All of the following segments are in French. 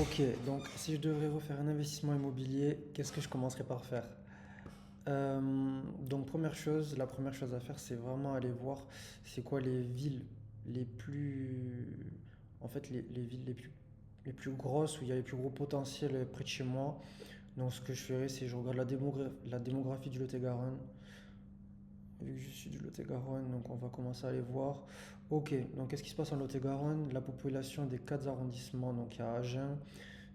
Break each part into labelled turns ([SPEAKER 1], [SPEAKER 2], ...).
[SPEAKER 1] Ok, donc si je devrais refaire un investissement immobilier, qu'est-ce que je commencerais par faire? Donc la première chose à faire, c'est vraiment aller voir c'est quoi les villes les plus, en fait les villes les plus grosses où il y a les plus gros potentiels près de chez moi. Donc ce que je ferais, c'est je regarde la démographie du Lot-et-Garonne. Vu que je suis du Lot-et-Garonne, donc on va commencer à aller voir. Ok, donc qu'est-ce qui se passe en Lot-et-Garonne? La population des quatre arrondissements, donc il y a Agen,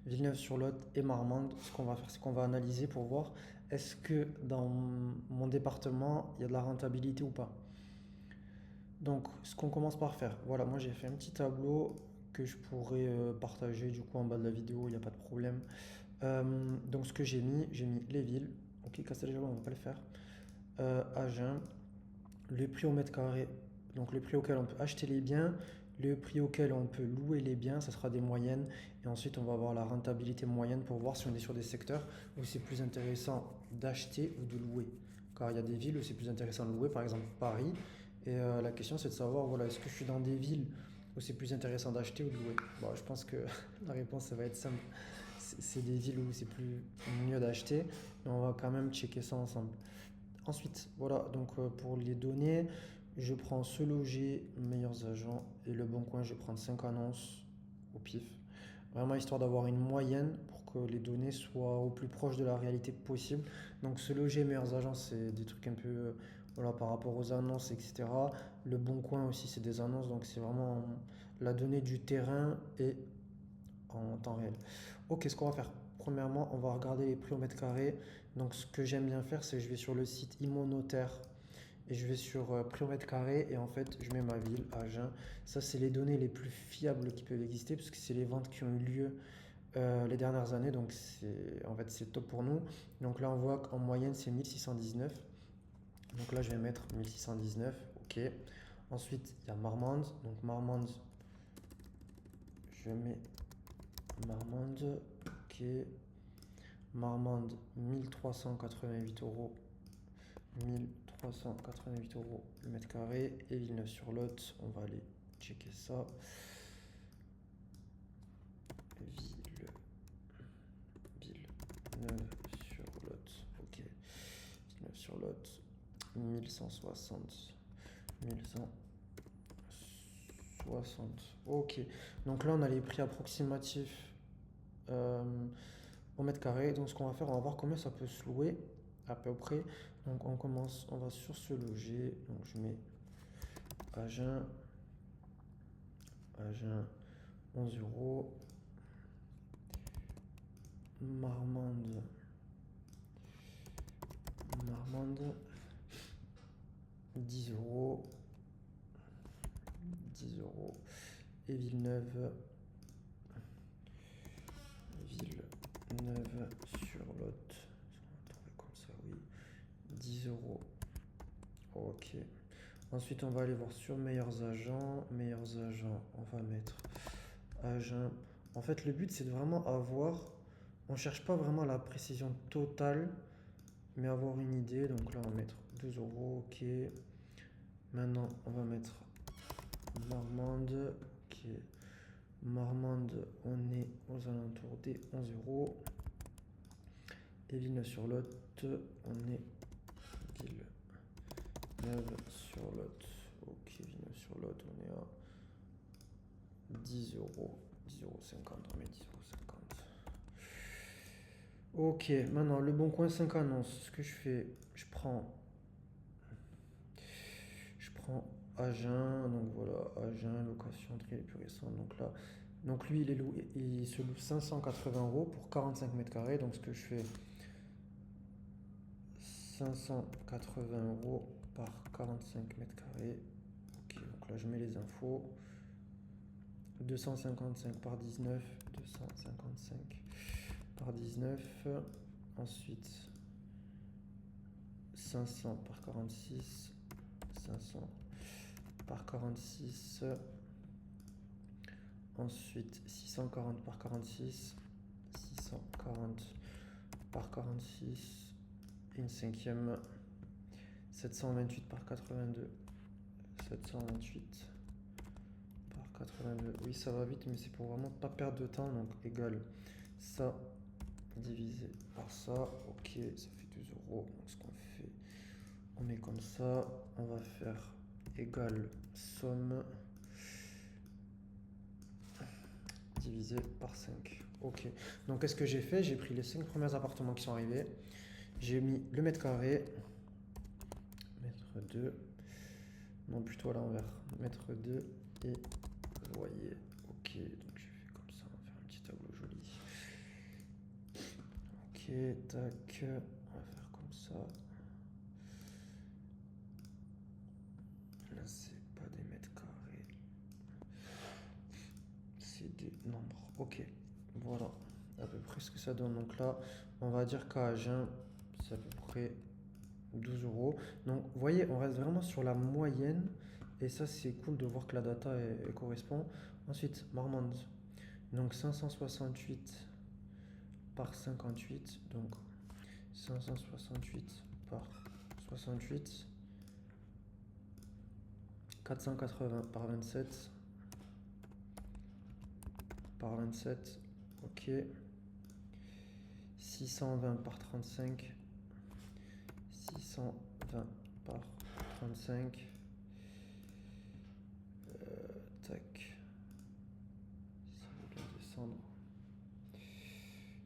[SPEAKER 1] Villeneuve-sur-Lot et Marmande. Ce qu'on va faire, c'est qu'on va analyser pour voir est-ce que dans mon département, il y a de la rentabilité ou pas. Donc, ce qu'on commence par faire, voilà, moi j'ai fait un petit tableau que je pourrais partager du coup en bas de la vidéo, il n'y a pas de problème. Donc, ce que j'ai mis les villes. Ok, Casteljaloux, on va pas le faire. Agen, le prix au mètre carré, donc le prix auquel on peut acheter les biens, le prix auquel on peut louer les biens, ça sera des moyennes. Et ensuite, on va avoir la rentabilité moyenne pour voir si on est sur des secteurs où c'est plus intéressant d'acheter ou de louer. Car il y a des villes où c'est plus intéressant de louer, par exemple Paris. Et la question, c'est de savoir, voilà, est-ce que je suis dans des villes où c'est plus intéressant d'acheter ou de louer? Bon, je pense que la réponse, ça va être simple. C'est des villes où c'est plus mieux d'acheter, mais on va quand même checker ça ensemble. Ensuite, voilà, donc pour les données, je prends Se Loger, Meilleurs Agents et Le Bon Coin, je vais prendre 5 annonces au pif. Vraiment histoire d'avoir une moyenne pour que les données soient au plus proche de la réalité possible. Donc Se Loger, Meilleurs Agents, c'est des trucs un peu voilà, par rapport aux annonces, etc. Le Bon Coin aussi, c'est des annonces, donc c'est vraiment la donnée du terrain et en temps réel. Ok, ce qu'on va faire, premièrement, on va regarder les prix au mètre carré. Donc, ce que j'aime bien faire, c'est que je vais sur le site Immonotaire et je vais sur prix au mètre carré et en fait, je mets ma ville, Agen. Ça, c'est les données les plus fiables qui peuvent exister parce que c'est les ventes qui ont eu lieu les dernières années. Donc, c'est top pour nous. Donc là, on voit qu'en moyenne, c'est 1619. Donc là, je vais mettre 1619. Ok. Ensuite, il y a Marmande. Donc, Marmande, je mets Marmande. Ok. Marmande, 1388 euros. 1388 € le mètre carré. Et Villeneuve-sur-Lot, on va aller checker ça. Ville, Villeneuve-sur-Lot. Ok. Villeneuve-sur-Lot, 1160. 1160. Ok. Donc là, on a les prix approximatifs euh, au mètre carré. Donc ce qu'on va faire, on va voir combien ça peut se louer à peu près. Donc on commence, on va sur Se Loger. Donc je mets Agen, Agen 11 €. Marmande, Marmande 10 €. 10 €. Et Villeneuve, Villeneuve-sur-Lot. On va trouver comme ça, oui. 10 €. Ok. Ensuite, on va aller voir sur Meilleurs Agents. Meilleurs Agents, on va mettre Agen. En fait, le but, c'est de vraiment avoir. On ne cherche pas vraiment la précision totale, mais avoir une idée. Donc là, on va mettre 2 €. Ok. Maintenant, on va mettre Marmande. Ok. Marmande, on est aux alentours des 11 €. Et Villeneuve-sur-Lot, on est Villeneuve-sur-Lot. Ok, Villeneuve-sur-Lot, on est à 10 €. 10,50 €, on met 10,50 €. Ok, maintenant le Bon Coin 5 annonces. Ce que je fais, je prends Agen. Donc voilà, Agen, location, tri les plus récents. Donc là, donc lui, il se loue 580 € pour 45 mètres carrés. Donc ce que je fais, 580 € par 45 mètres carrés. Ok, donc là je mets les infos. 255 par 19. 255 par 19. Ensuite, 500 par 46. 500 par 46. Ensuite, 640 par 46. 640 par 46. Et une cinquième. 728 par 82. 728 par 82. Oui, ça va vite, mais c'est pour vraiment pas perdre de temps. Donc, égal ça divisé par ça. Ok, ça fait 2 euros. Donc, ce qu'on fait, on met comme ça. On va faire égal somme divisé par 5. Ok. Donc, qu'est-ce que j'ai fait? J'ai pris les 5 premiers appartements qui sont arrivés. J'ai mis le mètre carré. Mètre 2. Non, plutôt à l'envers. Mètre 2 et loyer. Ok, donc je fais comme ça. On va faire un petit tableau joli. Ok, tac. On va faire comme ça. Là, c'est pas des mètres carrés. C'est des nombres. Ok, voilà à peu près ce que ça donne. Donc là, on va dire qu'à Agen, c'est à peu près 12 euros. Donc, vous voyez, on reste vraiment sur la moyenne. Et ça, c'est cool de voir que la data correspond. Ensuite, Marmande. Donc, 568 par 58. Donc, 568 par 68. 480 par 27. Par 27. Ok. 620 par 35. 620 par 35. Tac. Ça va bien descendre.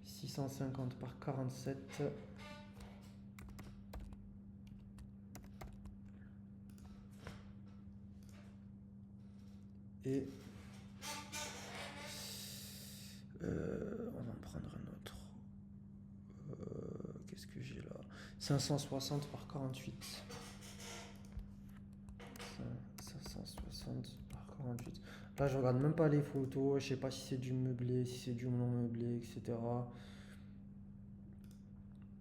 [SPEAKER 1] 650 par 47. Et on va en prendre un autre. Qu'est-ce que j'ai là? 560 par 48. 560 par 48. Là, je regarde même pas les photos. Je sais pas si c'est du meublé, si c'est du non meublé, etc.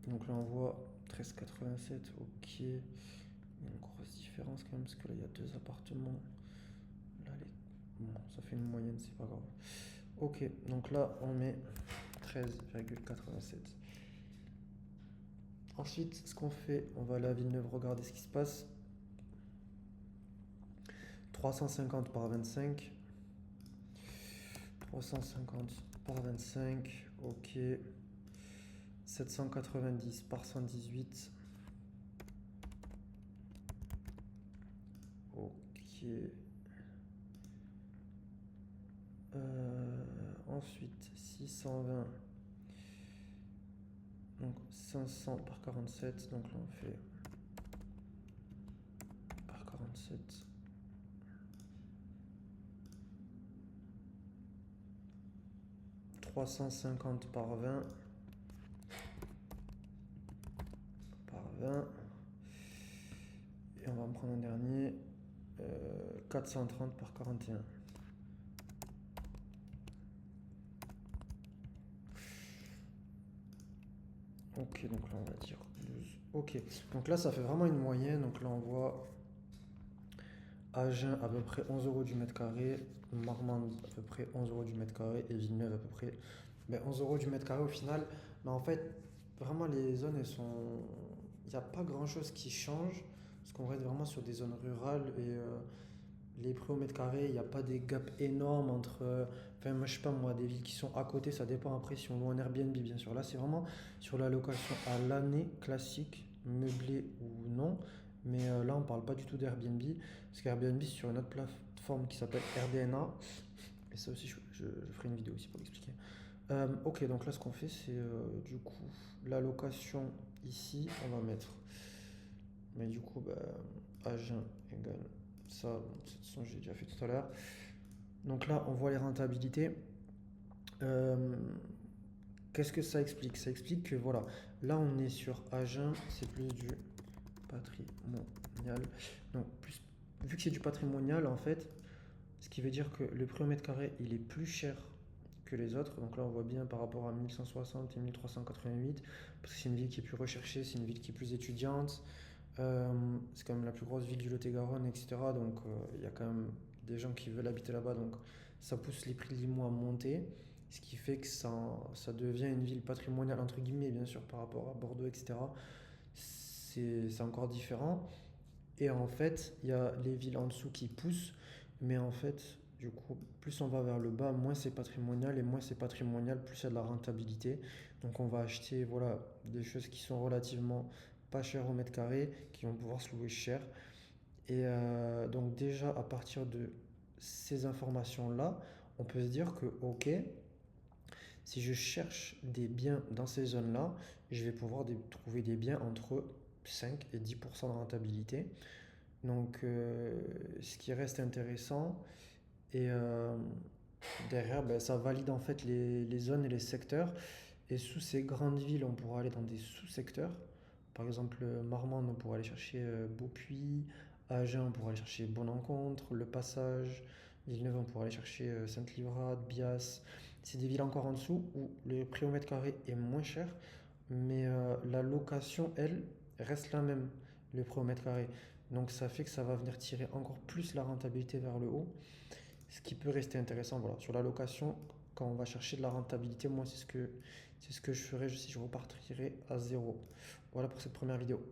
[SPEAKER 1] Donc là, on voit 13,87. Ok. Il y a une grosse différence quand même, parce que là, il y a deux appartements. Là, bon, ça fait une moyenne, c'est pas grave. Ok, donc là, on met 13,87. Ensuite, ce qu'on fait, on va aller à Villeneuve regarder ce qui se passe. 350 par 25. 350 par 25. Ok. 790 par 118. Ok. Ensuite, 620. Donc 500 par 47. Donc là, on fait par 47. 350 par 20. Par 20. Et on va en prendre un dernier. 430 par 41. Ok, donc là on va dire 12. Ok, donc là ça fait vraiment une moyenne. Donc là on voit Agen à peu près 11 euros du mètre carré, Marmande à peu près 11 euros du mètre carré et Villeneuve à peu près 11 euros du mètre carré au final. Mais en fait, vraiment les zones elles sont. Il n'y a pas grand chose qui change parce qu'on reste vraiment sur des zones rurales et les prix au mètre carré, il n'y a pas des gaps énormes entre. Enfin, moi, je sais pas, moi, des villes qui sont à côté, ça dépend après si on loue un Airbnb, bien sûr. Là, c'est vraiment sur la location à l'année classique, meublé ou non. Mais là, on parle pas du tout d'Airbnb, parce qu'Airbnb, c'est sur une autre plateforme qui s'appelle RDNA. Et ça aussi, je ferai une vidéo aussi pour l'expliquer. Ok, donc là, ce qu'on fait, c'est du coup la location ici, on va mettre. Mais du coup, bah, Agen égale ça, de toute façon, j'ai déjà fait tout à l'heure. Donc là, on voit les rentabilités. Euh, Qu'est-ce que ça explique? Ça explique que voilà, là on est sur Agen, c'est plus du patrimonial. Donc, vu que c'est du patrimonial, en fait, ce qui veut dire que le prix au mètre carré, il est plus cher que les autres. Donc là, on voit bien par rapport à 1160 et 1388, parce que c'est une ville qui est plus recherchée, c'est une ville qui est plus étudiante. C'est quand même la plus grosse ville du Lot-et-Garonne, etc. Donc il y a quand même des gens qui veulent habiter là-bas. Donc ça pousse les prix de l'IMO à monter. Ce qui fait que ça devient une ville patrimoniale, entre guillemets, bien sûr, par rapport à Bordeaux, etc. C'est encore différent. Et en fait, il y a les villes en dessous qui poussent. Mais en fait, Du coup, plus on va vers le bas, moins c'est patrimonial, et moins c'est patrimonial, plus il y a de la rentabilité. Donc on va acheter voilà, des choses qui sont relativement pas chères au mètre carré, qui vont pouvoir se louer cher. Et donc déjà, à partir de ces informations-là, on peut se dire que, ok, si je cherche des biens dans ces zones-là, je vais pouvoir trouver des biens entre 5 et 10% de rentabilité. Donc, ce qui reste intéressant, et derrière, ben, ça valide en fait les zones et les secteurs. Et sous ces grandes villes, on pourra aller dans des sous-secteurs. Par exemple, Marmande, on pourra aller chercher Beaupuy. Agen, on pourra aller chercher Bon-Encontre, Le Passage. Villeneuve, on pourra aller chercher Sainte-Livrade, Bias. C'est des villes encore en dessous où le prix au mètre carré est moins cher, mais la location, elle, reste la même, le prix au mètre carré. Donc ça fait que ça va venir tirer encore plus la rentabilité vers le haut. Ce qui peut rester intéressant, voilà, sur la location, quand on va chercher de la rentabilité, moi c'est ce que je ferais si je repartirais à zéro. Voilà pour cette première vidéo.